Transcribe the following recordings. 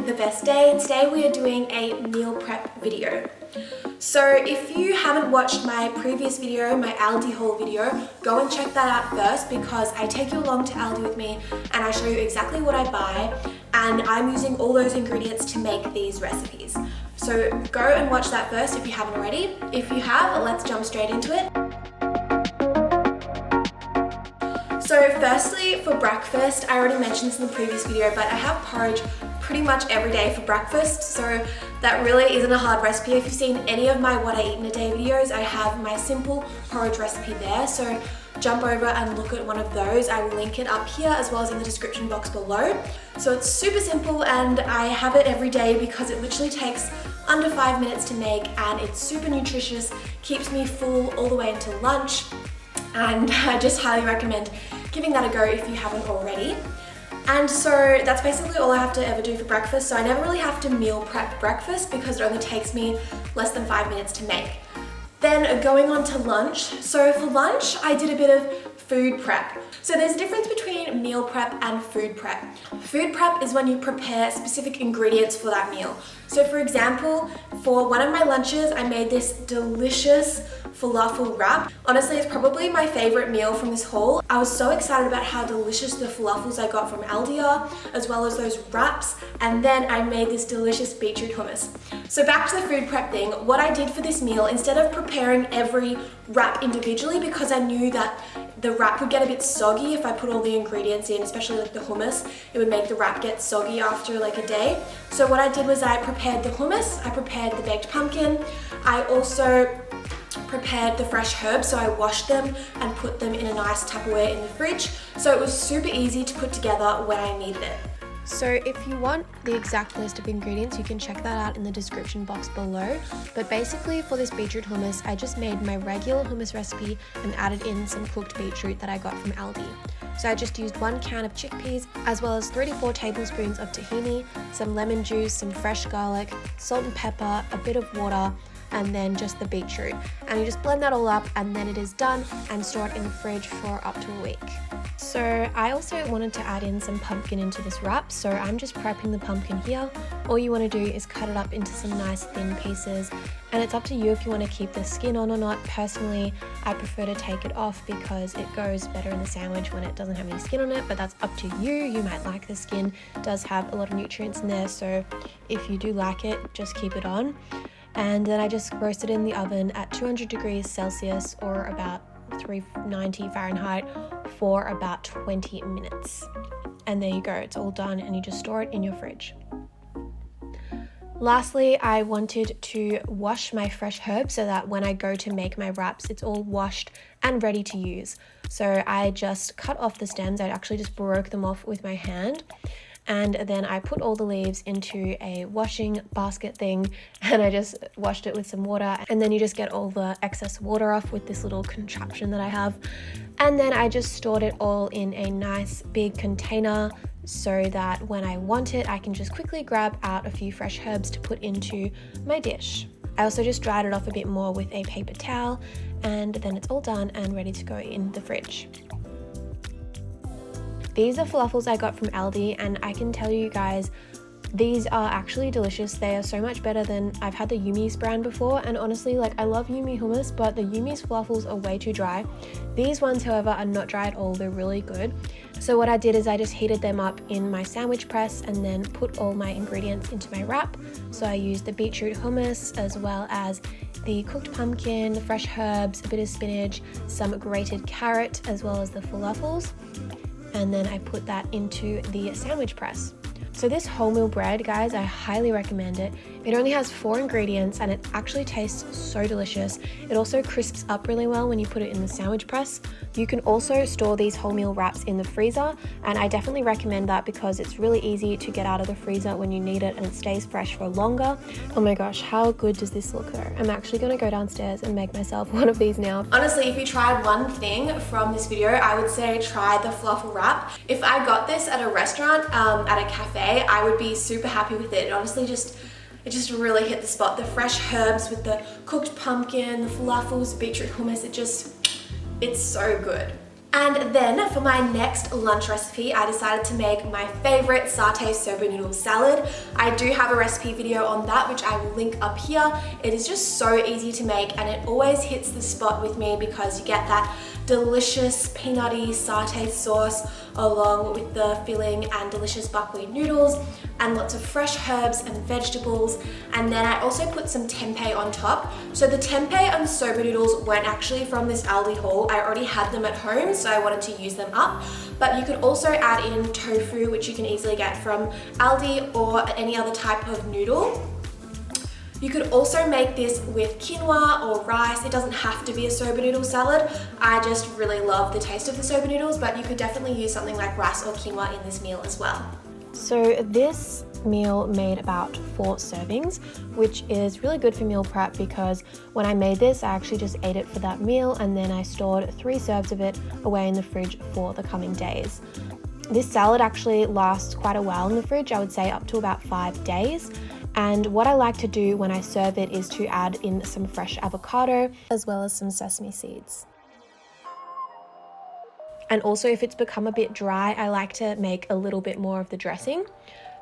the best day, and today we are doing a meal prep video. So if you haven't watched my previous video, my ALDI haul video, go and check that out first because I take you along to ALDI with me and I show you exactly what I buy, and I'm using all those ingredients to make these recipes. So go and watch that first if you haven't already. If you have, let's jump straight into it. So firstly, for breakfast, I already mentioned this in the previous video, but I have porridge pretty much every day for breakfast, so that really isn't a hard recipe. If you've seen any of my what I eat in a day videos, I have my simple porridge recipe there, so jump over and look at one of those. I will link it up here as well as in the description box below. So it's super simple and I have it every day because it literally takes under 5 minutes to make, and it's super nutritious, keeps me full all the way until lunch, and I just highly recommend giving that a go if you haven't already. And so that's basically all I have to ever do for breakfast. So I never really have to meal prep breakfast because it only takes me less than 5 minutes to make. Then going on to lunch. So for lunch, I did a bit of food prep. So there's a difference between meal prep and food prep. Food prep is when you prepare specific ingredients for that meal. So for example, for one of my lunches, I made this delicious falafel wrap. Honestly, it's probably my favorite meal from this haul. I was so excited about how delicious the falafels I got from ALDI are, as well as those wraps, and then I made this delicious beetroot hummus. So back to the food prep thing, what I did for this meal, instead of preparing every wrap individually, because I knew that the wrap would get a bit soggy if I put all the ingredients in, especially like the hummus, it would make the wrap get soggy after like a day. So what I did was I prepared the hummus, I prepared the baked pumpkin, I also prepared the fresh herbs, so I washed them and put them in a nice Tupperware in the fridge, so it was super easy to put together when I needed it. So if you want the exact list of ingredients, you can check that out in the description box below. But basically for this beetroot hummus, I just made my regular hummus recipe and added in some cooked beetroot that I got from ALDI. So I just used 1 can of chickpeas, as well as 3 to 4 tablespoons of tahini, some lemon juice, some fresh garlic, salt and pepper, a bit of water, and then just the beetroot. And you just blend that all up and then it is done and stored in the fridge for up to a week. So I also wanted to add in some pumpkin into this wrap, so I'm just prepping the pumpkin here. All you want to do is cut it up into some nice thin pieces, and it's up to you if you want to keep the skin on or not. Personally, I prefer to take it off because it goes better in the sandwich when it doesn't have any skin on it, but that's up to you. You might like the skin, it does have a lot of nutrients in there, so if you do like it, just keep it on. And then I just roast it in the oven at 200 degrees Celsius or about 390 Fahrenheit for about 20 minutes. And there you go, it's all done and you just store it in your fridge. Lastly, I wanted to wash my fresh herbs so that when I go to make my wraps, it's all washed and ready to use. So I just cut off the stems. I actually just broke them off with my hand. And then I put all the leaves into a washing basket thing and I just washed it with some water, and then you just get all the excess water off with this little contraption that I have. And then I just stored it all in a nice big container so that when I want it, I can just quickly grab out a few fresh herbs to put into my dish. I also just dried it off a bit more with a paper towel, and then it's all done and ready to go in the fridge. These are falafels I got from ALDI, and I can tell you guys, these are actually delicious. They are so much better than I've had the HUMMUS brand before, and honestly, like, I love Yumi hummus, but the HUMMUS falafels are way too dry. These ones, however, are not dry at all. They're really good. So what I did is I just heated them up in my sandwich press and then put all my ingredients into my wrap. So I used the beetroot hummus as well as the cooked pumpkin, the fresh herbs, a bit of spinach, some grated carrot, as well as the falafels. And then I put that into the sandwich press. So this wholemeal bread, guys, I highly recommend it. It only has 4 ingredients and it actually tastes so delicious. It also crisps up really well when you put it in the sandwich press. You can also store these wholemeal wraps in the freezer, and I definitely recommend that because it's really easy to get out of the freezer when you need it and it stays fresh for longer. Oh my gosh, how good does this look though? I'm actually gonna go downstairs and make myself one of these now. Honestly, if you tried one thing from this video, I would say try the falafel wrap. If I got this at a restaurant, at a cafe, I would be super happy with it. It honestly it just really hit the spot. The fresh herbs with the cooked pumpkin, the falafels, beetroot hummus, it's so good. And then for my next lunch recipe, I decided to make my favorite satay soba noodle salad. I do have a recipe video on that, which I will link up here. It is just so easy to make, and it always hits the spot with me because you get that delicious peanutty satay sauce along with the filling and delicious buckwheat noodles and lots of fresh herbs and vegetables. And then I also put some tempeh on top. So the tempeh and the soba noodles weren't actually from this Aldi haul. I already had them at home, so I wanted to use them up. But you could also add in tofu, which you can easily get from Aldi or any other type of noodle. You could also make this with quinoa or rice. It doesn't have to be a soba noodle salad. I just really love the taste of the soba noodles, but you could definitely use something like rice or quinoa in this meal as well. So this meal made about 4 servings, which is really good for meal prep because when I made this, I actually just ate it for that meal and then I stored 3 serves of it away in the fridge for the coming days. This salad actually lasts quite a while in the fridge, I would say up to about 5 days. And what I like to do when I serve it is to add in some fresh avocado as well as some sesame seeds. And also if it's become a bit dry, I like to make a little bit more of the dressing.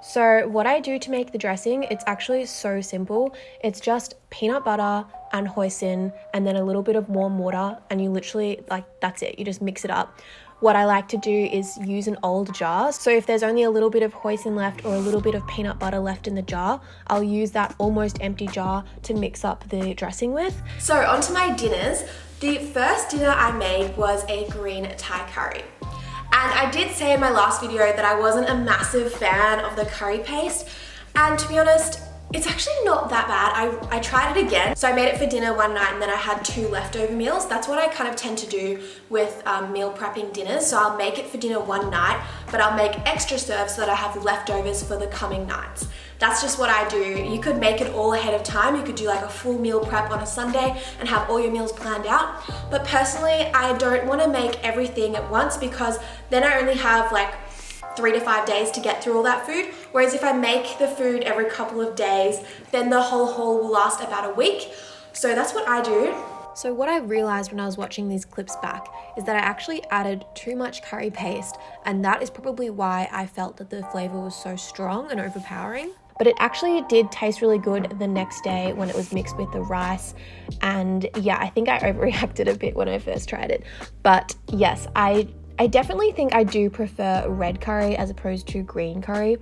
So what I do to make the dressing, it's actually so simple. It's just peanut butter and hoisin and then a little bit of warm water, and you literally, like, that's it. You just mix it up. What I like to do is use an old jar. So if there's only a little bit of hoisin left or a little bit of peanut butter left in the jar, I'll use that almost empty jar to mix up the dressing with. So onto my dinners. The first dinner I made was a green Thai curry. And I did say in my last video that I wasn't a massive fan of the curry paste. And to be honest, it's actually not that bad. I tried it again. So I made it for dinner one night and then I had 2 leftover meals. That's what I kind of tend to do with meal prepping dinners. So I'll make it for dinner one night, but I'll make extra serves so that I have leftovers for the coming nights. That's just what I do. You could make it all ahead of time. You could do like a full meal prep on a Sunday and have all your meals planned out. But personally, I don't want to make everything at once because then I only have like 3 to 5 days to get through all that food. Whereas if I make the food every couple of days, then the whole haul will last about a week. So that's what I do. So what I realized when I was watching these clips back is that I actually added too much curry paste, and that is probably why I felt that the flavor was so strong and overpowering. But it actually did taste really good the next day when it was mixed with the rice. And yeah, I think I overreacted a bit when I first tried it. But yes, I definitely think I do prefer red curry as opposed to green curry.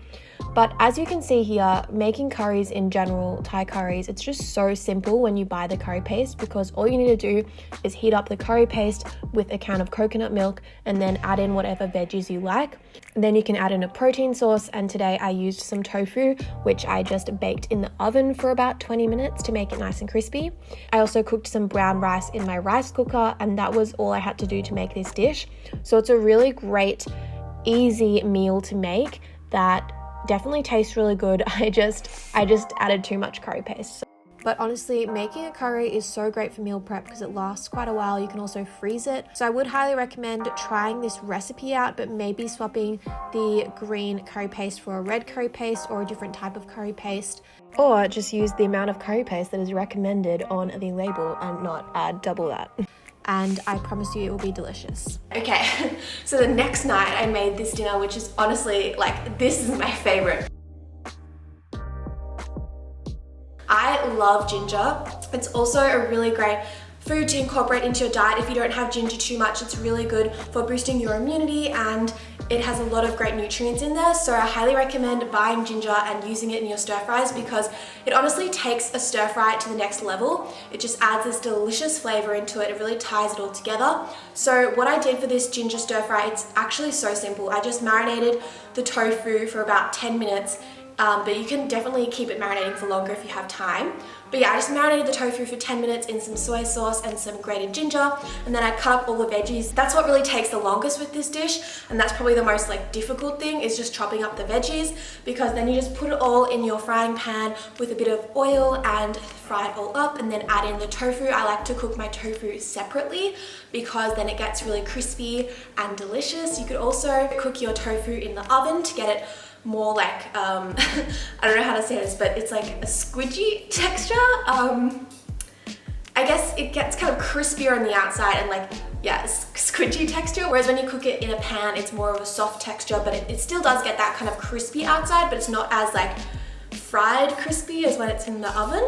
But as you can see here, making curries in general, Thai curries, it's just so simple when you buy the curry paste because all you need to do is heat up the curry paste with a can of coconut milk and then add in whatever veggies you like. And then you can add in a protein sauce, and today I used some tofu, which I just baked in the oven for about 20 minutes to make it nice and crispy. I also cooked some brown rice in my rice cooker, and that was all I had to do to make this dish. So it's a really great, easy meal to make that definitely tastes really good. I just added too much curry paste. But honestly, making a curry is so great for meal prep because it lasts quite a while. You can also freeze it. So I would highly recommend trying this recipe out, but maybe swapping the green curry paste for a red curry paste or a different type of curry paste. Or just use the amount of curry paste that is recommended on the label and not add double that. And I promise you it will be delicious. Okay, so the next night I made this dinner, which is honestly, like, this is my favorite. I love ginger. It's also a really great food to incorporate into your diet. If you don't have ginger too much, it's really good for boosting your immunity, and it has a lot of great nutrients in there. So I highly recommend buying ginger and using it in your stir fries because it honestly takes a stir fry to the next level. It just adds this delicious flavor into it. It really ties it all together. So what I did for this ginger stir fry, it's actually so simple. I just marinated the tofu for about 10 minutes. But you can definitely keep it marinating for longer if you have time. But yeah, I just marinated the tofu for 10 minutes in some soy sauce and some grated ginger, and then I cut up all the veggies. That's what really takes the longest with this dish, and that's probably the most difficult thing, is just chopping up the veggies, because then you just put it all in your frying pan with a bit of oil and fry it all up, and then add in the tofu. I like to cook my tofu separately because then it gets really crispy and delicious. You could also cook your tofu in the oven to get it more I don't know how to say this, but it's like a squidgy texture. I guess it gets kind of crispier on the outside and yeah, squidgy texture, whereas when you cook it in a pan, it's more of a soft texture, but it still does get that kind of crispy outside, but it's not as like fried crispy as when it's in the oven.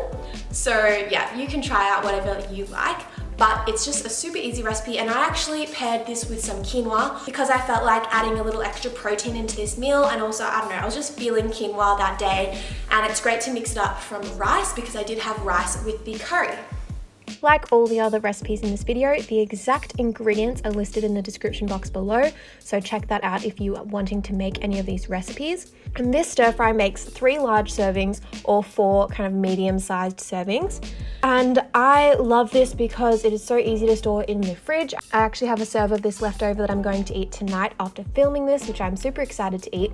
So yeah, you can try out whatever you like, but it's just a super easy recipe. And I actually paired this with some quinoa because I felt like adding a little extra protein into this meal, and also, I don't know, I was just feeling quinoa that day, and it's great to mix it up from rice because I did have rice with the curry. Like all the other recipes in this video, the exact ingredients are listed in the description box below, so check that out if you are wanting to make any of these recipes. And this stir fry makes 3 large servings or 4 kind of medium-sized servings. And I love this because it is so easy to store in the fridge. I actually have a serve of this left over that I'm going to eat tonight after filming this, which I'm super excited to eat.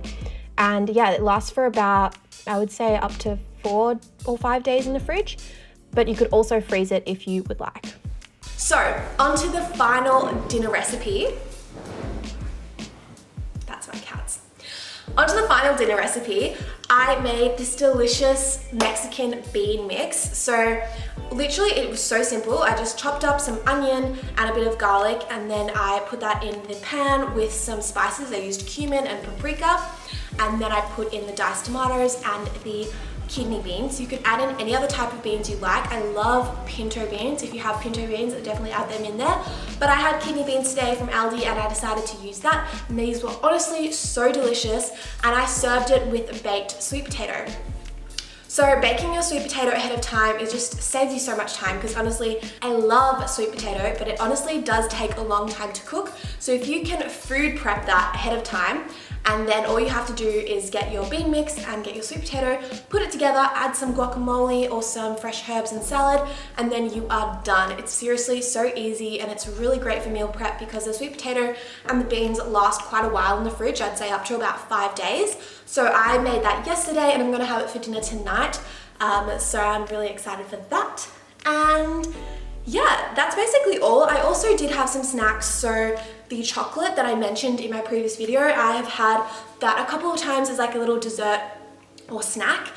And yeah, it lasts for about, I would say, up to 4 or 5 days in the fridge. But you could also freeze it if you would like. So, onto the final dinner recipe. That's my cats. Onto the final dinner recipe. I made this delicious Mexican bean mix. So, literally it was so simple. I just chopped up some onion and a bit of garlic, and then I put that in the pan with some spices. I used cumin and paprika, and then I put in the diced tomatoes and the kidney beans. You could add in any other type of beans you like. I love pinto beans. If you have pinto beans, definitely add them in there. But I had kidney beans today from Aldi, and I decided to use that. And these were honestly so delicious, and I served it with baked sweet potato. So baking your sweet potato ahead of time, it just saves you so much time, because honestly, I love sweet potato, but it honestly does take a long time to cook. So if you can food prep that ahead of time, and then all you have to do is get your bean mix and get your sweet potato, put it together, add some guacamole or some fresh herbs and salad, and then you are done. It's seriously so easy, and it's really great for meal prep because the sweet potato and the beans last quite a while in the fridge. I'd say up to about 5 days. So I made that yesterday, and I'm gonna have it for dinner tonight. So I'm really excited for that. And yeah, that's basically all. I also did have some snacks. So the chocolate that I mentioned in my previous video, I have had that a couple of times as like a little dessert or snack.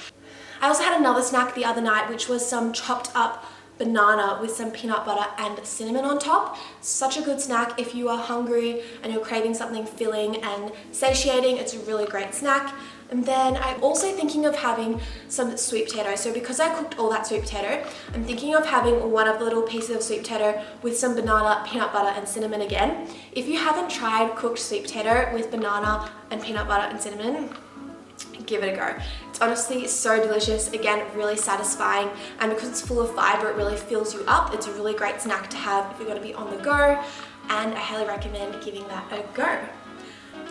I also had another snack the other night, which was some chopped up banana with some peanut butter and cinnamon on top. Such a good snack if you are hungry and you're craving something filling and satiating. It's a really great snack. And then I'm also thinking of having some sweet potato. So because I cooked all that sweet potato, I'm thinking of having one of the little pieces of sweet potato with some banana, peanut butter, and cinnamon again. If you haven't tried cooked sweet potato with banana and peanut butter and cinnamon, give it a go. It's honestly so delicious. Again, really satisfying, and because it's full of fiber, it really fills you up. It's a really great snack to have if you're going to be on the go, and I highly recommend giving that a go.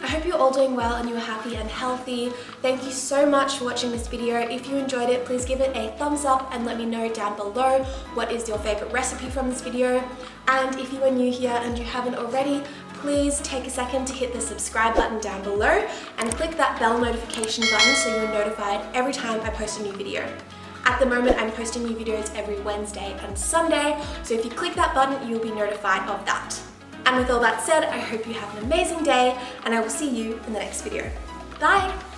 I hope you're all doing well and you're happy and healthy. Thank you so much for watching this video. If you enjoyed it, please give it a thumbs up and let me know down below what is your favorite recipe from this video. And if you are new here and you haven't already, please take a second to hit the subscribe button down below and click that bell notification button so you're notified every time I post a new video. At the moment, I'm posting new videos every Wednesday and Sunday, so if you click that button, you'll be notified of that. And with all that said, I hope you have an amazing day, and I will see you in the next video. Bye!